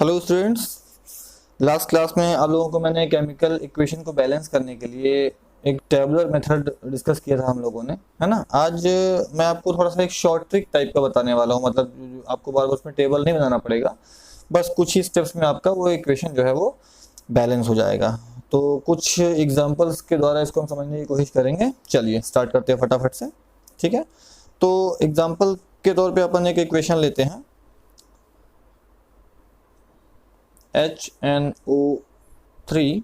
Hello students, last class में आप लोगों को मैंने केमिकल इक्वेशन को बैलेंस करने के लिए एक टेबुलर मेथड डिस्कस किया था हम लोगों ने, है ना। आज मैं आपको थोड़ा सा एक शॉर्ट ट्रिक टाइप का बताने वाला हूँ, मतलब आपको बार बार उसमें टेबल नहीं बनाना पड़ेगा, बस कुछ ही स्टेप्स में आपका वो इक्वेशन जो है वो बैलेंस हो जाएगा। तो कुछ एग्जाम्पल्स के द्वारा इसको हम समझने की कोशिश करेंगे। चलिए स्टार्ट करते हैं फटाफट से, ठीक है। तो एग्जाम्पल के तौर पे अपन एक इक्वेशन लेते हैं, HNO3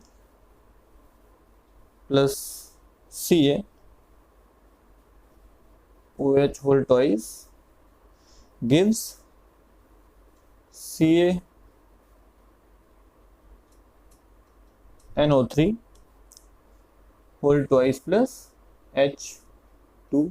plus CaOH whole twice gives CaNO3 whole twice plus H2O।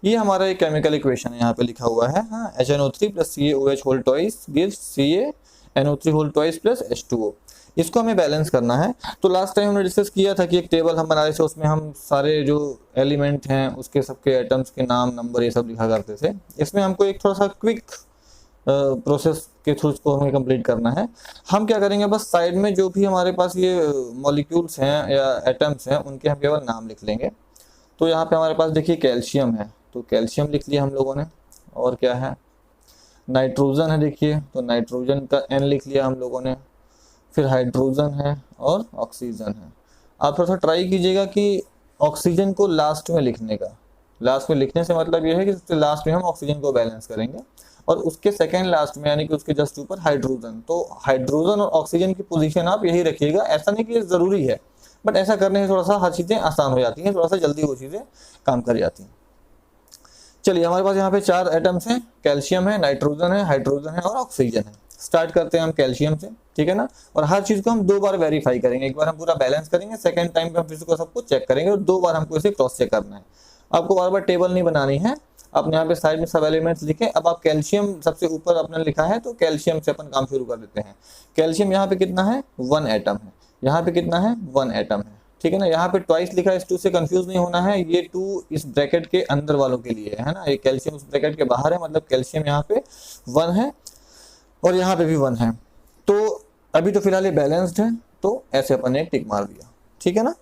ये हमारा एक केमिकल इक्वेशन है, यहाँ पे लिखा हुआ है, हाँ, HNO3 plus CaOH whole twice gives CaNO3 whole twice plus H2O। इसको हमें बैलेंस करना है। तो लास्ट टाइम हमने डिस्कस किया था कि एक टेबल हम बना रहे थे, उसमें हम सारे जो एलिमेंट हैं उसके सबके एटम्स के नाम, नंबर, ये सब लिखा करते थे। इसमें हमको एक थोड़ा सा क्विक प्रोसेस के थ्रू इसको हमें कंप्लीट करना है। हम क्या करेंगे, बस साइड में जो भी हमारे पास ये मॉलिक्यूल्स हैं या एटम्स हैं उनके हम केवल नाम लिख लेंगे। तो यहाँ पे हमारे पास देखिए कैल्शियम है, तो कैल्शियम लिख लिया हम लोगों ने। और क्या है, नाइट्रोजन है, देखिए तो नाइट्रोजन का N लिख लिया हम लोगों ने। फिर हाइड्रोजन है और ऑक्सीजन है। आप थोड़ा सा ट्राई कीजिएगा कि ऑक्सीजन को लास्ट में लिखने का। लास्ट में लिखने से मतलब यह है कि सबसे लास्ट में हम ऑक्सीजन को बैलेंस करेंगे और उसके सेकेंड लास्ट में यानी कि उसके जस्ट ऊपर हाइड्रोजन। तो हाइड्रोजन और ऑक्सीजन की पोजीशन आप यही रखिएगा। ऐसा नहीं कि ये जरूरी है, बट ऐसा करने से थोड़ा सा हर चीजें आसान हो जाती हैं, थोड़ा सा जल्दी वो चीजें काम कर जाती हैं। चलिए हमारे पास यहाँ पे 4 एटम्स हैं, कैल्शियम है, नाइट्रोजन है, हाइड्रोजन है और ऑक्सीजन है। स्टार्ट करते हैं हम कैल्शियम से, ठीक है ना। और हर चीज को हम 2 बार वेरीफाई करेंगे। एक बार हम पूरा बैलेंस करेंगे, सेकंड टाइम पे हम फिर सबको चेक करेंगे और 2 बार हमको इसे क्रॉस चेक करना है। आपको बार बार टेबल नहीं बनानी है, आपने यहाँ पे साइड में सब एलिमेंट्स लिखे। अब आप कैल्शियम सबसे ऊपर आपने लिखा है, तो कैल्शियम से अपन काम शुरू कर देते हैं। कैल्शियम यहाँ पे कितना है, 1 एटम है। यहाँ पे कितना है, 1 एटम है, ठीक है ना। यहाँ पे ट्वाइस लिखा है, इस 2 से कंफ्यूज नहीं होना है। ये 2 इस ब्रैकेट के अंदर वालों के लिए है ना, ये कैल्शियम उस ब्रैकेट के बाहर है, मतलब कैल्शियम यहाँ पे 1 है और यहाँ पे भी 1 है। तो अभी तो फिलहाल ये बैलेंस्ड है, तो ऐसे अपन ने एक टिक मार दिया, ठीक है ना।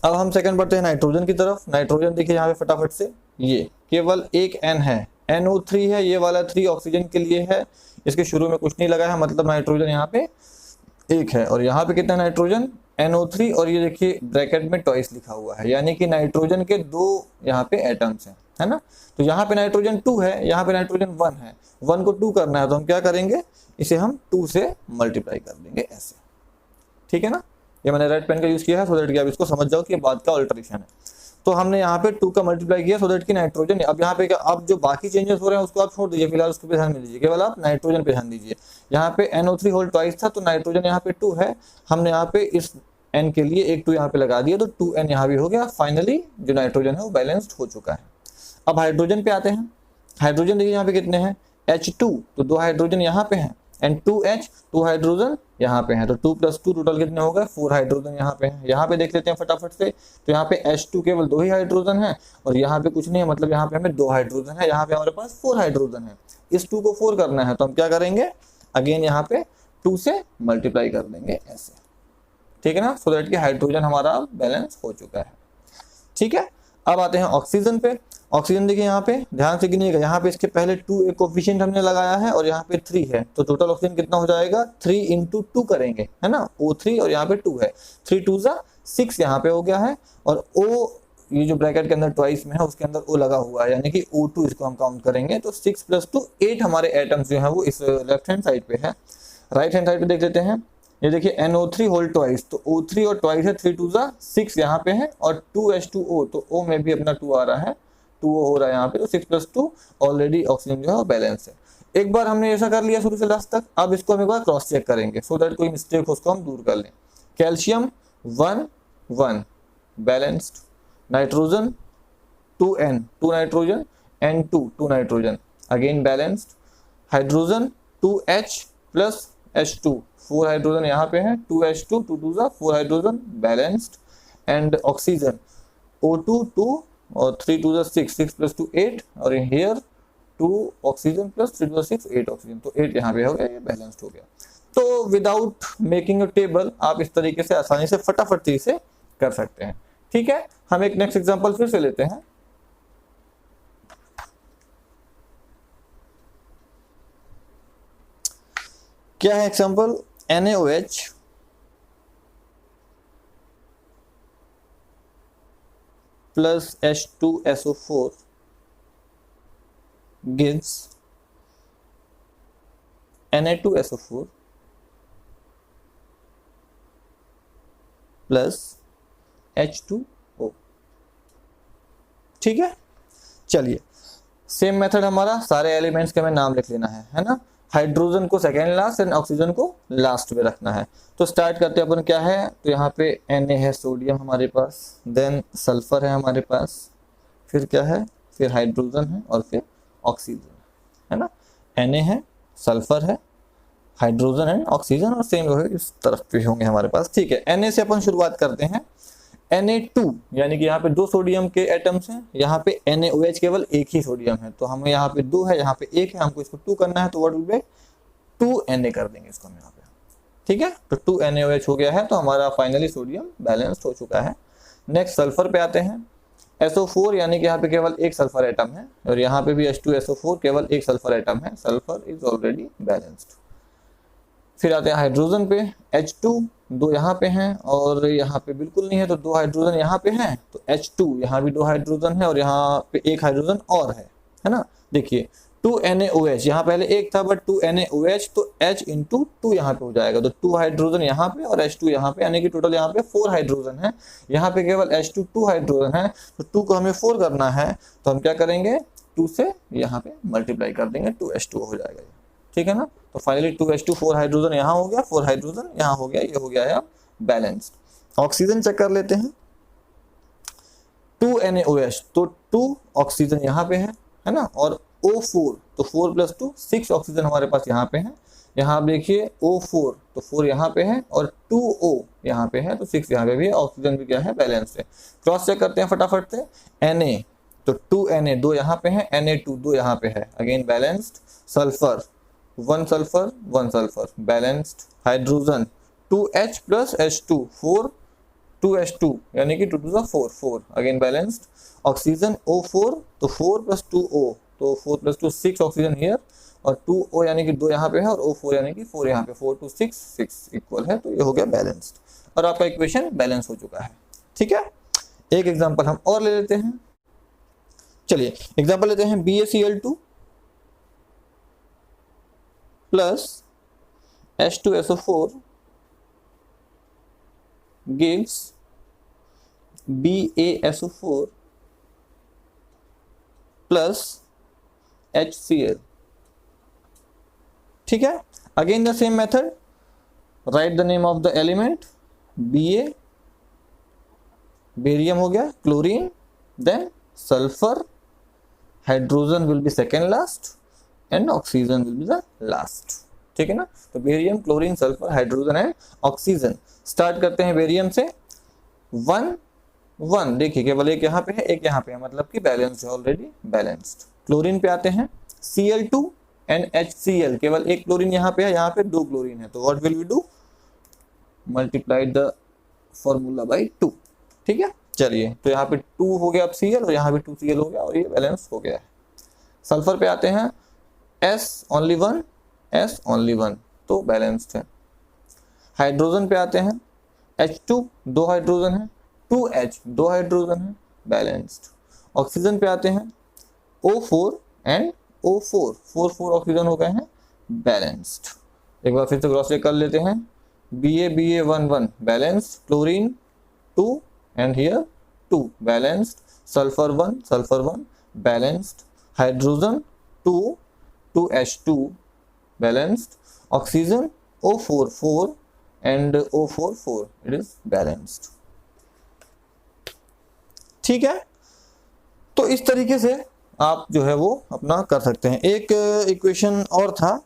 अब हम सेकंड बढ़ते हैं नाइट्रोजन की तरफ। नाइट्रोजन देखिए यहाँ पे फटाफट से, ये केवल एक N है, NO3 है, ये वाला 3 ऑक्सीजन के लिए है। इसके शुरू में कुछ नहीं लगा है, मतलब नाइट्रोजन यहाँ पे 1 है। और यहाँ पे कितना नाइट्रोजन, NO3, और ये देखिए ब्रैकेट में ट्वाइस लिखा हुआ है, यानी कि नाइट्रोजन के 2 यहाँ पे एटम्स हैं, है ना। तो यहाँ पे नाइट्रोजन 2 है, यहाँ पे नाइट्रोजन 1 है। 1 को 2 करना है तो हम क्या करेंगे, इसे हम 2 से मल्टीप्लाई कर देंगे ऐसे, ठीक है ना। ये मैंने रेड पेन का यूज किया है सो दैट कि आप इसको समझ जाओ कि बात का अल्टरेशन है। तो हमने यहाँ पे 2 का मल्टीप्लाई किया सो दैट कि नाइट्रोजन, अब यहाँ पे अब जो बाकी चेंजेस हो रहे हैं उसको आप छोड़ दीजिए, फिलहाल उसको पे ध्यान दीजिए, केवल आप नाइट्रोजन पे ध्यान दीजिए। यहाँ पे NO3 होल ट्वाइस था, तो नाइट्रोजन यहाँ पे 2 है, हमने यहाँ पे इस N के लिए एक 2 यहाँ पे लगा दिया, तो 2N यहाँ भी हो गया। फाइनली जो नाइट्रोजन है वो बैलेंस्ड हो चुका है। अब हाइड्रोजन पे आते हैं। हाइड्रोजन देखिए यहाँ पे कितने हैं, H2, तो 2 हाइड्रोजन यहाँ पे हैं, एंड 2H, 2 हाइड्रोजन यहाँ पे हैं, तो 2 + 2 टोटल कितने हो गए, 4 हाइड्रोजन यहाँ पे हैं। यहाँ पे देख लेते हैं फटाफट से, तो यहाँ पे H2 केवल 2 ही हाइड्रोजन है और यहाँ पे कुछ नहीं है, मतलब यहाँ पे हमें 2 हाइड्रोजन है, यहाँ पे हमारे पास 4 हाइड्रोजन है। इस 2 को 4 करना है तो हम क्या करेंगे, अगेन यहाँ पे 2 से मल्टीप्लाई कर देंगे ऐसे, ठीक है ना, सो दैट कि हाइड्रोजन हमारा बैलेंस हो चुका है, ठीक है। अब आते हैं ऑक्सीजन पे। ऑक्सीजन देखिए यहाँ पे ध्यान से गिनिएगा, यहाँ पे इसके पहले 2 एक कोफिशिएंट हमने लगाया है और यहाँ पे 3 है, तो टोटल ऑक्सीजन कितना हो जाएगा, 3 × 2 करेंगे, है ना। O3 और यहाँ पे 2 है, 3 × 2 = 6 यहाँ पे हो गया है, और O ये जो ब्रैकेट के अंदर ट्वाइस में है उसके अंदर O लगा हुआ है, यानी कि O2 इसको हम काउंट करेंगे। तो 6 + 2 8 हमारे एटम्स जो है वो इस लेफ्ट हैंड साइड पे है। राइट हैंड साइड पे देख लेते हैं, ये देखिए NO3 होल ट्वाइस, तो O3 और ट्वाइस है, 3 × 2 = 6 यहाँ पे है, और 2H2O, तो O में भी अपना 2 आ रहा है, 2O हो रहा है यहाँ पे, तो 6 + 2 ऑलरेडी ऑक्सीजन जो है वो बैलेंस है। एक बार हमने ऐसा कर लिया शुरू से लास्ट तक, अब इसको हम एक बार क्रॉस चेक करेंगे सो दैट कोई मिस्टेक हो उसको हम दूर कर लें। Calcium 1 1 balanced, nitrogen 2N 2 nitrogen, N2 2 nitrogen again balanced, hydrogen 2H + H2 4 hydrogen यहाँ पे है, 2H2 2 × 2 = 4 hydrogen balanced, and oxygen O2 2 और 3 × 2 = 6 6 + 2 8, और here 2 oxygen plus 3 to 6 8 oxygen, तो 8 यहाँ पे हो गया, ये बैलेंस्ड हो गया। तो विदाउट मेकिंग अ टेबल आप इस तरीके से आसानी से फटाफट से कर सकते हैं। ठीक है, हम एक नेक्स्ट एग्जांपल फिर से लेते हैं। क्या है example? NaOH plus H2SO4 gives Na2SO4 plus H2O। ठीक है, चलिए सेम मेथड हमारा, सारे एलिमेंट्स के हमें नाम लिख लेना है ना। हाइड्रोजन को सेकेंड लास्ट एंड ऑक्सीजन को लास्ट में रखना है। तो स्टार्ट करते हैं अपन, क्या है, तो यहाँ पे Na है, सोडियम हमारे पास, देन सल्फर है हमारे पास, फिर क्या है, फिर हाइड्रोजन है और फिर ऑक्सीजन है ना। Na है, सल्फर है, हाइड्रोजन एंड ऑक्सीजन, और सेम जो है इस तरफ पे होंगे हमारे पास। ठीक है, Na से अपन शुरुआत करते हैं। Na2 यानी कि यहाँ पे 2 सोडियम के एटम्स हैं, यहाँ पे NaOH केवल एक ही सोडियम है, तो हमें यहाँ पे 2 है, यहाँ पे 1 है, हमको इसको 2 करना है, तो व्हाट विल बी 2Na कर देंगे इसको हम यहाँ पे। ठीक है, तो 2NaOH हो गया है, तो हमारा फाइनली सोडियम बैलेंस्ड हो चुका है। नेक्स्ट सल्फर पे आते हैं। SO4 यानी कि यहाँ पे केवल एक सल्फर एटम है, और यहाँ पे भी H2SO4 केवल एक सल्फर एटम है, सल्फर इज ऑलरेडी बैलेंस्ड। फिर आते हैं हाइड्रोजन पे, H2 2 यहाँ पे हैं और यहाँ पे बिल्कुल नहीं है, तो 2 हाइड्रोजन यहाँ पे हैं, तो H2 यहाँ भी 2 हाइड्रोजन है और यहाँ पे एक हाइड्रोजन और है ना। देखिए 2NaOH यहाँ पहले एक था, बट 2NaOH तो H इंटू 2 यहाँ पे हो जाएगा, तो 2 हाइड्रोजन यहाँ पे और H2 यहाँ पे, यानी कि टोटल यहाँ पे 4 हाइड्रोजन है। यहाँ पे केवल H2 2 हाइड्रोजन है, तो 2 को हमें 4 करना है, तो हम क्या करेंगे, 2 से यहाँ पे मल्टीप्लाई कर देंगे, 2H2 हो जाएगा। ठीक है ना, तो फाइनली 2H2 4 हाइड्रोजन यहाँ हो गया, 4 हाइड्रोजन यहाँ हो गया, ये हो गया है अब बैलेंस्ड। ऑक्सीजन चेक कर लेते हैं। 2NaOH तो 2 ऑक्सीजन यहाँ पे है ना, और O4 तो 4 + 2 6 ऑक्सीजन हमारे पास यहाँ पे है। यहाँ आप देखिए O4 तो 4 यहाँ पे है और 2O यहाँ पे है, तो 6 यहाँ पे भी है, ऑक्सीजन भी क्या है, बैलेंस है। क्रॉस चेक करते हैं फटाफट से। Na तो 2Na 2 यहाँ पे है, Na2 2 यहाँ पे है, again balanced. Sulphur 1 sulphur 1 sulphur balanced. Hydrogen 2H + H2 4 2H2 यानी कि 2 to the 4 4 again balanced. Oxygen O4 तो 4 + 2O तो 4 + 2 6 ऑक्सीजन हियर, और 2O यानी कि 2 यहाँ पे है और O4 यानी कि 4 यहाँ पे, 4 to 6 6 इक्वल है, तो ये हो गया बैलेंस्ड और आपका इक्वेशन बैलेंस हो चुका है। ठीक है, एक एग्जांपल हम और ले लेते हैं। चलिए एग्जांपल लेते हैं BaCl2 plus H2SO4 gives BaSO4 plus HCl। ठीक है, again the same method, write the name of the element. Ba barium हो गया, chlorine, then sulphur, hydrogen will be second last and oxygen will be the last. ठीक है ना, तो barium, chlorine, sulphur, hydrogen and oxygen. Start करते हैं barium से। 1 1 देखिए केवल एक यहाँ पे है, एक यहाँ पे है, मतलब कि बैलेंस्ड है, ऑलरेडी बैलेंस्ड। क्लोरीन पे आते हैं। Cl2 एंड HCl, केवल एक क्लोरीन यहाँ पे है, यहाँ पे 2 क्लोरीन है, तो what will we do, multiply the formula by 2। ठीक है, चलिए तो यहाँ पे 2 हो गया अब Cl और यहाँ पे 2Cl हो गया और ये बैलेंस हो गया है। सल्फर पे आते हैं। S only 1 S only 1 तो बैलेंस्ड है। हाइड्रोजन पे आते हैं। H2 2 हाइड्रोजन है, 2H 2 हाइड्रोजन है, बैलेंस्ड। ऑक्सीजन पे आते हैं। O4 एंड O4 4 4 ऑक्सीजन हो गए हैं, बैलेंस्ड। एक बार फिर से क्रॉस चेक कर लेते हैं। Ba 1 1 balanced. Chlorine 2 and here 2 balanced. sulfur 1 balanced. Hydrogen 2 2H2 balanced. Oxygen O4 4 and O4 4, it is balanced। ठीक है, तो इस तरीके से आप जो है वो अपना कर सकते हैं। एक इक्वेशन और था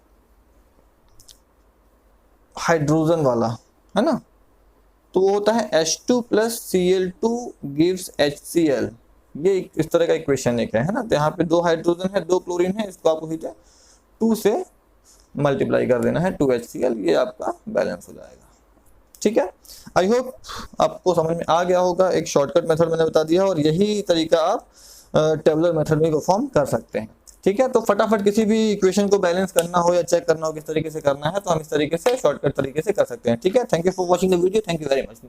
हाइड्रोजन वाला, है ना, तो वो होता है H2 + Cl2 gives HCl। ये इस तरह का इक्वेशन एक है ना। तो यहाँ पे 2 हाइड्रोजन है, 2 क्लोरीन है, इसको आपको सीधे 2 से मल्टीप्लाई कर देना है, 2HCl, ये आपका बैलेंस हो जाएगा। ठीक है, आई होप आपको समझ में आ गया होगा। एक शॉर्टकट मेथड मैंने बता दिया और यही तरीका आप टेबुलर मेथड में परफॉर्म कर सकते हैं। ठीक है, तो फटाफट किसी भी इक्वेशन को बैलेंस करना हो या चेक करना हो किस तरीके से करना है, तो हम इस तरीके से शॉर्टकट तरीके से कर सकते हैं। ठीक है, thank you for watching the video, thank you very much.